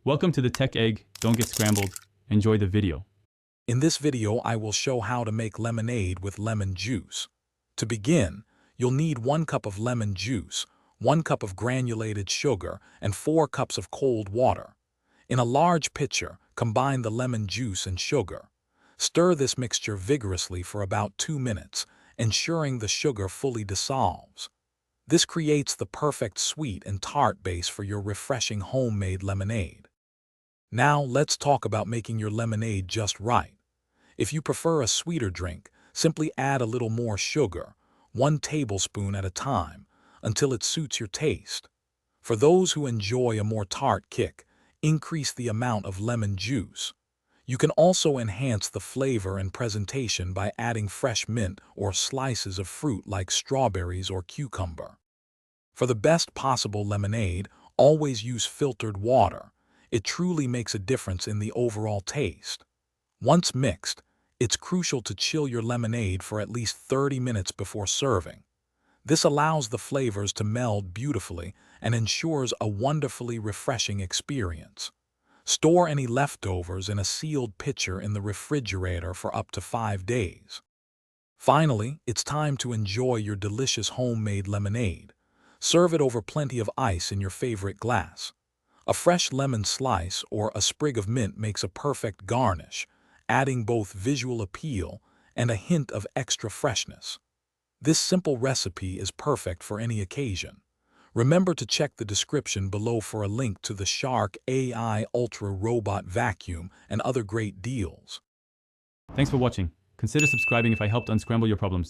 Welcome to the Tech Egg. Don't get scrambled. Enjoy the video. In this video, I will show how to make lemonade with lemon juice. To begin, you'll need 1 cup of lemon juice, 1 cup of granulated sugar, and 4 cups of cold water. In a large pitcher, combine the lemon juice and sugar. Stir this mixture vigorously for about 2 minutes, ensuring the sugar fully dissolves. This creates the perfect sweet and tart base for your refreshing homemade lemonade. Now let's talk about making your lemonade just right. If you prefer a sweeter drink, simply add a little more sugar, 1 tablespoon at a time, until it suits your taste. For those who enjoy a more tart kick, increase the amount of lemon juice. You can also enhance the flavor and presentation by adding fresh mint or slices of fruit like strawberries or cucumber. For the best possible lemonade, always use filtered water. It truly makes a difference in the overall taste. Once mixed, it's crucial to chill your lemonade for at least 30 minutes before serving. This allows the flavors to meld beautifully and ensures a wonderfully refreshing experience. Store any leftovers in a sealed pitcher in the refrigerator for up to 5 days. Finally, it's time to enjoy your delicious homemade lemonade. Serve it over plenty of ice in your favorite glass. A fresh lemon slice or a sprig of mint makes a perfect garnish, adding both visual appeal and a hint of extra freshness. This simple recipe is perfect for any occasion. Remember to check the description below for a link to the Shark AI Ultra Robot Vacuum and other great deals. Thanks for watching. Consider subscribing if I helped unscramble your problems.